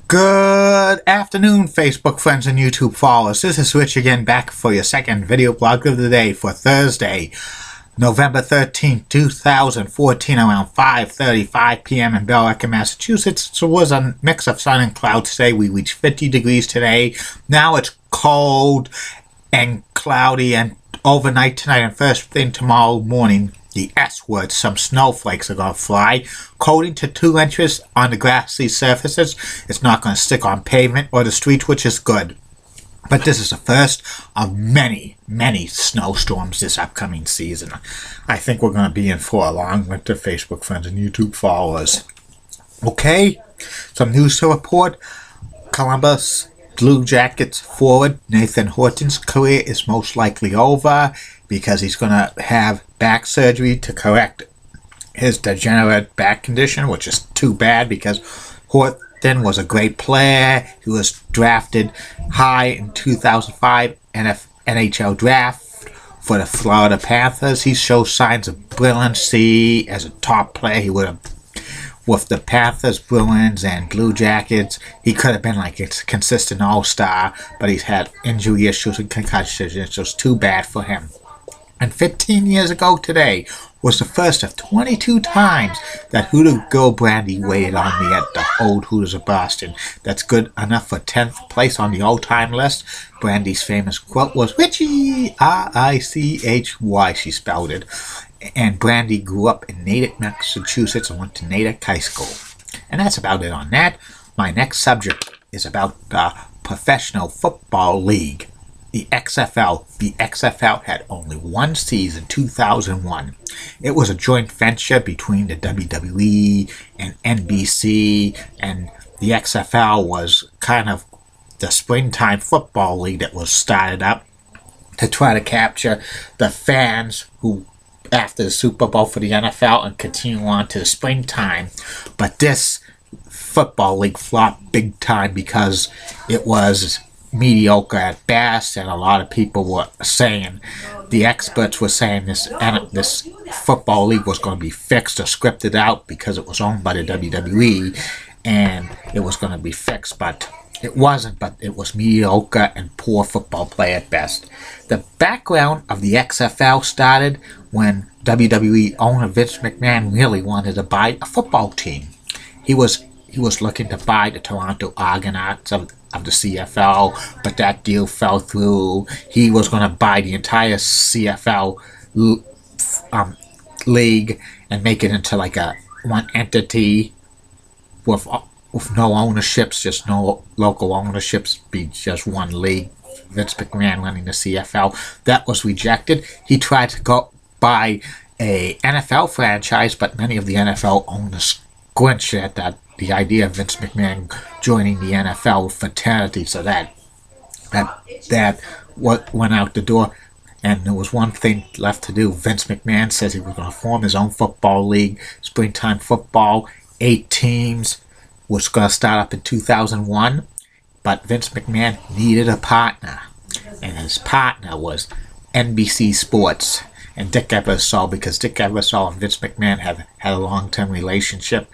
Good afternoon, Facebook friends and YouTube followers. This is Rich again, back for your second video blog of the day for Thursday, November 13th, 2014, around 5:35 p.m. in Billerica, Massachusetts. It was a mix of sun and clouds today. We reached 50 degrees today. Now it's cold and cloudy, and overnight tonight and first thing tomorrow morning, the S word, some snowflakes are going to fly. Coating to 2 inches on the grassy surfaces. It's not going to stick on pavement or the streets, which is good. But this is the first of many, many snowstorms this upcoming season. I think we're going to be in for a long winter, Facebook friends and YouTube followers. Okay, some news to report. Columbus Blue Jackets forward Nathan Horton's career is most likely over because he's going to have back surgery to correct his degenerate back condition, which is too bad because Horton was a great player. He was drafted high in 2005 NHL draft for the Florida Panthers. He shows signs of brilliancy as a top player. He would have, with the Panthers, Bruins, and Blue Jackets, he could have been like a consistent all-star, but he's had injury issues and concussions. It's just too bad for him. And 15 years ago today was the first of 22 times that Hoodoo Girl Brandy waited on me at the old Hooters of Boston. That's good enough for 10th place on the all-time list. Brandy's famous quote was, "Richie, R-I-C-H-Y," she spelled it. And Brandy grew up in Natick, Massachusetts, and went to Natick High School. And that's about it on that. My next subject is about the Professional Football League. The XFL. The XFL had only one season, 2001. It was a joint venture between the WWE and NBC, and the XFL was kind of the springtime football league that was started up to try to capture the fans who after the Super Bowl for the NFL and continue on to the springtime. But this football league flopped big time because it was mediocre at best, and a lot of people were saying, the experts were saying this football league was going to be fixed or scripted out because it was owned by the WWE and it was going to be fixed, but it wasn't. But it was mediocre and poor football play at best. The background of the XFL started when WWE owner Vince McMahon really wanted to buy a football team. He was looking to buy the Toronto Argonauts of the CFL, but that deal fell through. He was going to buy the entire CFL league and make it into like a one entity with no ownerships, just no local ownerships, be just one league. Vince McMahon running the CFL. That was rejected. He tried to go buy a NFL franchise, but many of the NFL owners squinched at that. The idea of Vince McMahon joining the NFL fraternity, so that went out the door, and there was one thing left to do. Vince McMahon says he was going to form his own football league, springtime football, 8 teams, was going to start up in 2001, but Vince McMahon needed a partner, and his partner was NBC Sports and Dick Ebersol, because Dick Ebersol and Vince McMahon had a long-term relationship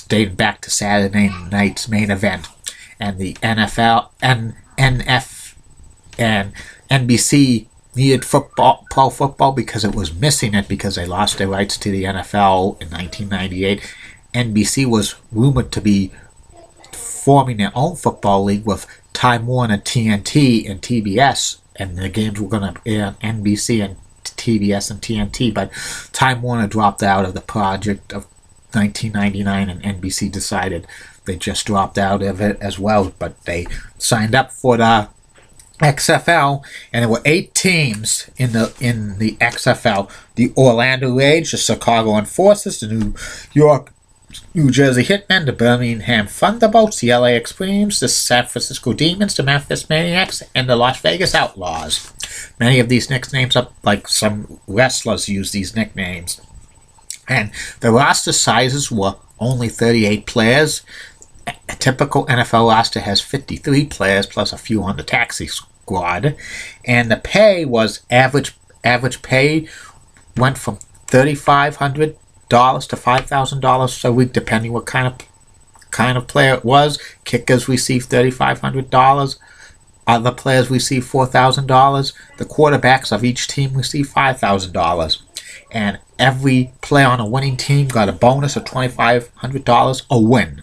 dating back to Saturday night's main event, and the NFL and NBC needed pro football because it was missing it because they lost their rights to the NFL in 1998. NBC was rumored to be forming their own football league with Time Warner, TNT, and TBS, and the games were going to air on NBC and TBS and TNT, but Time Warner dropped out of the project of 1999, and NBC decided they just dropped out of it as well. But they signed up for the XFL, and there were 8 teams in the XFL: the Orlando Rage, the Chicago Enforcers, the New Jersey Hitmen, the Birmingham Thunderbolts, the LA Extremes, the San Francisco Demons, the Memphis Maniacs, and the Las Vegas Outlaws. Many of these nicknames are like some wrestlers use these nicknames. And the roster sizes were only 38 players. A typical NFL roster has 53 players plus a few on the taxi squad. And the pay was average pay went from $3,500 to $5,000 a week, depending what kind of kind of player it was. Kickers received $3,500. Other players received $4,000. The quarterbacks of each team received $5,000. And every player on a winning team got a bonus of $2,500 a win.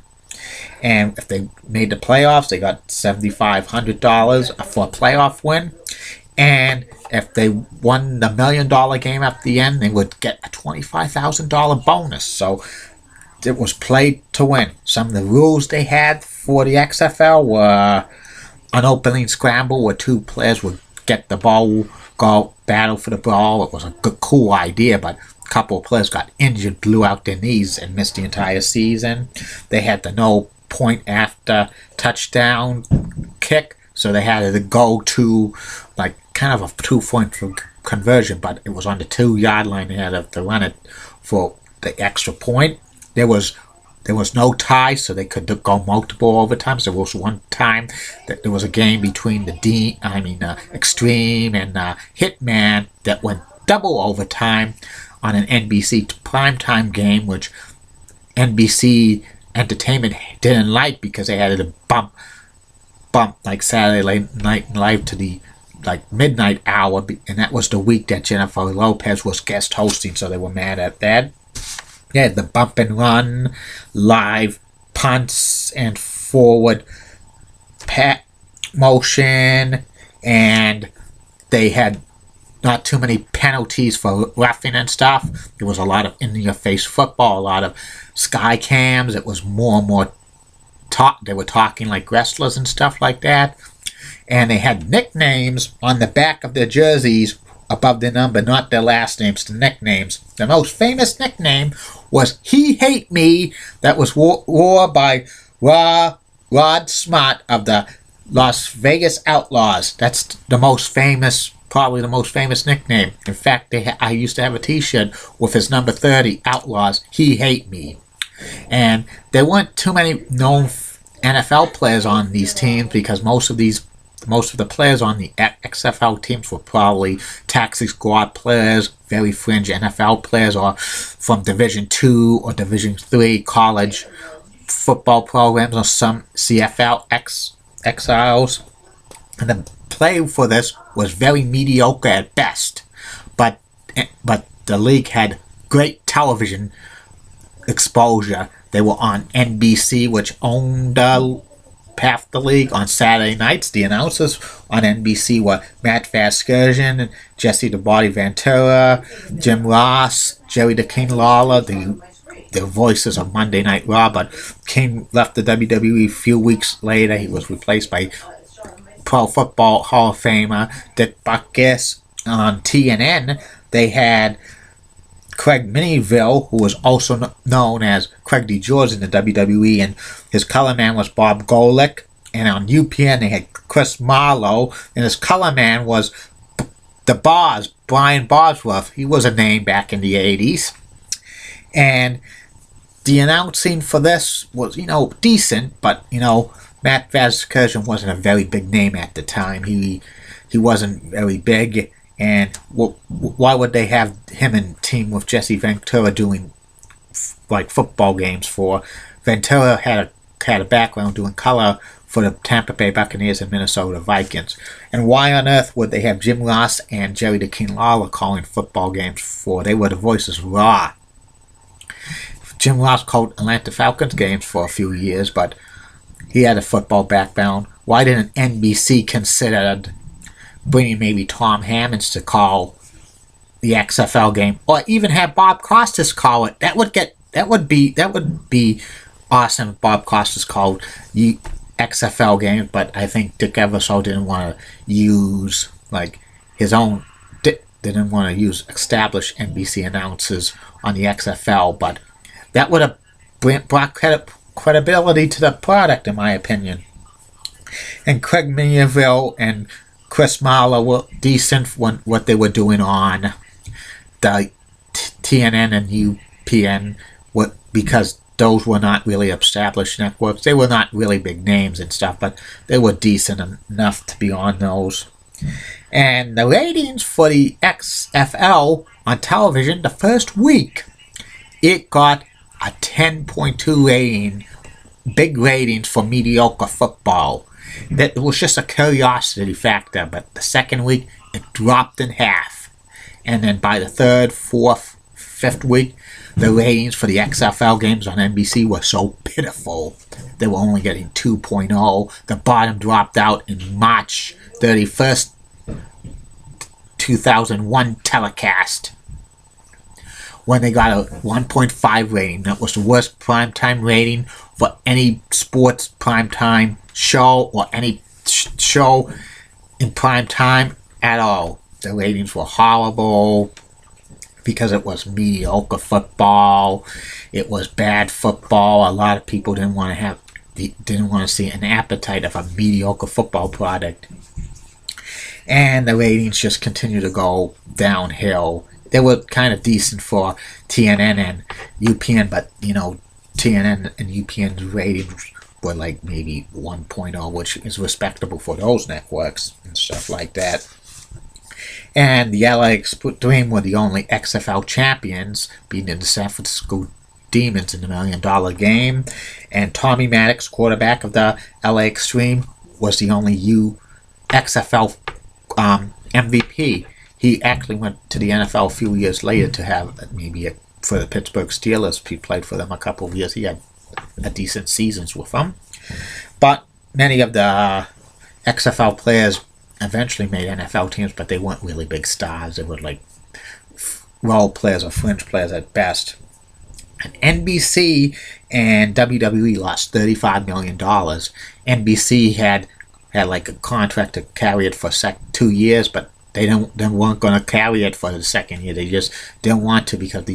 And if they made the playoffs, they got $7,500 for a playoff win. And if they won the $1 million game at the end, they would get a $25,000 bonus. So it was played to win. Some of the rules they had for the XFL were an opening scramble where two players would get the ball, go battle for the ball. It was a good, cool idea, but a couple of players got injured, blew out their knees, and missed the entire season. They had the no point after touchdown kick, so they had to go to like kind of a 2-point conversion, but it was on the 2-yard line. They had to run it for the extra point. There was no tie, so they could go multiple overtimes. There was one time that there was a game between Extreme and Hitman that went double overtime on an NBC primetime game, which NBC Entertainment didn't like because they had to bump like Saturday Night Live to the like midnight hour, and that was the week that Jennifer Lopez was guest hosting, so they were mad at that. They had the bump and run, live punts and forward pat motion, and they had not too many penalties for roughing and stuff. There was a lot of in-your-face football, a lot of sky cams. It was more and more they were talking like wrestlers and stuff like that. And they had nicknames on the back of their jerseys above their number, not their last names, the nicknames. The most famous nickname was He Hate Me. That was wore by Rod Smart of the Las Vegas Outlaws. That's the most famous, probably the most famous nickname. In fact, I used to have a t-shirt with his number 30, Outlaws, He Hate Me. And there weren't too many known NFL players on these teams because most of the players on the XFL teams were probably taxi squad players, very fringe NFL players, or from Division II or Division III college football programs, or some CFL exiles. And the play for this was very mediocre at best, but the league had great television exposure. They were on NBC, which owned half the league. On Saturday nights, the announcers on NBC were Matt Vasgersian, Jesse the Body Ventura, Jim Ross, Jerry the King Lawler, the voices of Monday Night Raw. But King left the WWE a few weeks later. He was replaced by Pro Football Hall of Famer Dick Butkus. On TNN, they had Craig Minnieville, who was also known as Craig DeGeorge in the WWE, and his color man was Bob Golick. And on UPN, they had Chris Marlowe, and his color man was the Boz, Brian Bosworth. He was a name back in the 80s. And the announcing for this was, decent, but, Matt Vasgersian wasn't a very big name at the time. He wasn't very big. And why would they have him and team with Jesse Ventura doing like football games for? Ventura had a background doing color for the Tampa Bay Buccaneers and Minnesota Vikings. And why on earth would they have Jim Ross and Jerry the King Lawler calling football games for? They were the voices of Raw. Jim Ross called Atlanta Falcons games for a few years, but he had a football background. Why didn't NBC consider bringing maybe Tom Hammonds to call the XFL game, or even have Bob Costas call it? That would be awesome if Bob Costas called the XFL game. But I think Dick Ebersol didn't want to use didn't want to use established NBC announcers on the XFL. But that would have brought credibility to the product, in my opinion. And Craig Minnieville and Chris Marlowe were decent when what they were doing on the TNN and UPN, because those were not really established networks. They were not really big names and stuff, but they were decent enough to be on those. And the ratings for the XFL on television, the first week, it got a 10.2 rating big ratings for mediocre football. That was just a curiosity factor, but the second week it dropped in half. And then by the third, fourth, fifth week, the ratings for the XFL games on NBC were so pitiful. They were only getting 2.0. The bottom dropped out in March 31st, 2001 telecast, when they got a 1.5 rating. That was the worst primetime rating for any sports primetime show or any show in prime time at all. The ratings were horrible because it was mediocre football. It was bad football. A lot of people didn't want to see an appetite of a mediocre football product. And the ratings just continue to go downhill. They were kind of decent for TNN and UPN, but TNN and UPN's ratings were like maybe 1.0, which is respectable for those networks and stuff like that. And the LA Extreme were the only XFL champions, beating the San Francisco Demons in the $1 million game. And Tommy Maddox, quarterback of the LA Extreme, was the only XFL MVP. He actually went to the NFL a few years later to have for the Pittsburgh Steelers. He played for them a couple of years. He had a decent seasons with them. But many of the XFL players eventually made NFL teams, but they weren't really big stars. They were like role players or fringe players at best. And NBC and WWE lost $35 million. NBC had like a contract to carry it for 2 years, but they weren't going to carry it for the second year. They just didn't want to because of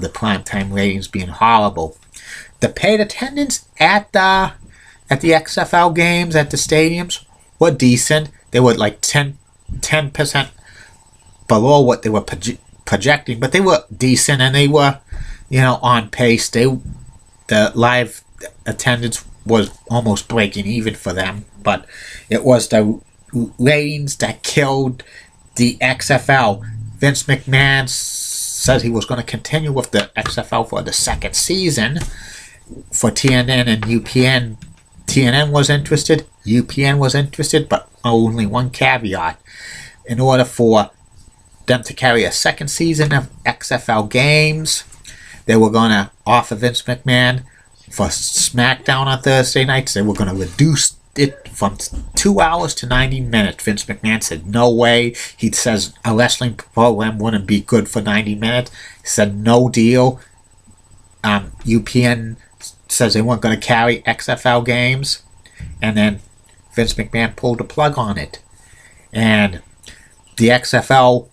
the primetime ratings being horrible. The paid attendance at the XFL games at the stadiums were decent. They were like 10% below what they were projecting, but they were decent and they were, on pace. The live attendance was almost breaking even for them, but it was the ratings that killed the XFL. Vince McMahon said he was going to continue with the XFL for the second season for TNN and UPN. TNN was interested, UPN was interested, but only one caveat. In order for them to carry a second season of XFL games, they were going to offer Vince McMahon for SmackDown on Thursday nights. They were going to reduce it from 2 hours to 90 minutes. Vince McMahon said no way. He says a wrestling program wouldn't be good for 90 minutes. He said no deal. UPN says they weren't going to carry XFL games, and then Vince McMahon pulled the plug on it. And the XFL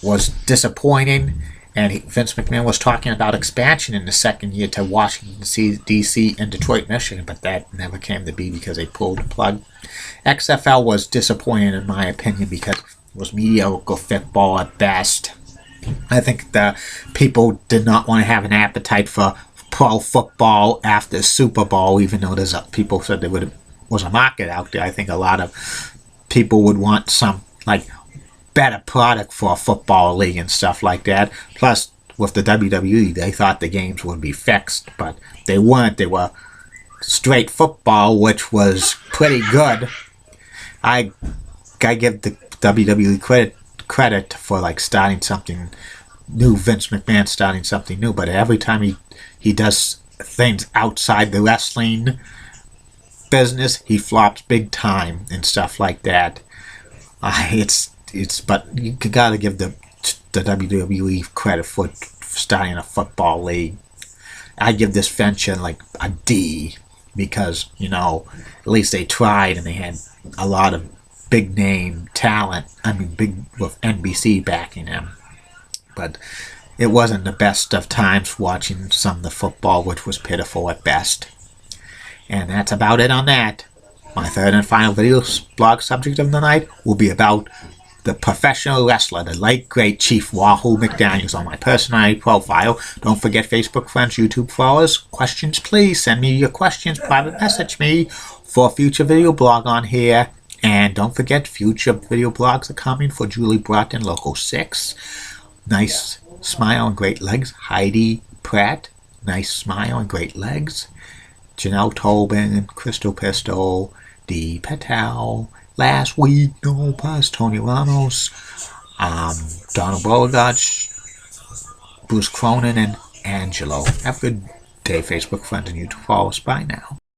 was disappointing, and Vince McMahon was talking about expansion in the second year to Washington, D.C. and Detroit, Michigan, but that never came to be because they pulled the plug. XFL was disappointing in my opinion because it was mediocre football at best. I think the people did not want to have an appetite for pro football after Super Bowl, even though people said there was a market out there. I think a lot of people would want some better product for a football league and stuff like that. Plus, with the WWE, they thought the games would be fixed, but they weren't. They were straight football, which was pretty good. I give the WWE credit for starting something new. Vince McMahon starting something new, but every time he does things outside the wrestling business, he flops big time and stuff like that. But you gotta give the WWE credit for starting a football league. I give this venture a D because at least they tried and they had a lot of big name talent. Big with NBC backing them, but it wasn't the best of times watching some of the football, which was pitiful at best. And that's about it on that. My third and final video blog subject of the night will be about the professional wrestler, the late great Chief Wahoo McDaniels, on my personality profile. Don't forget Facebook friends, YouTube followers. Questions, please send me your questions. Private message me for a future video blog on here. And don't forget, future video blogs are coming for Julie Broughton, Local 6. Nice smile and great legs. Heidi Pratt, nice smile and great legs. Janelle Tobin, Crystal Pistol, Dee Patel, last week, no pass, Tony Ramos, Donald Beauregard, Bruce Cronin, and Angelo. Have a good day, Facebook friends and YouTube followers. Bye now.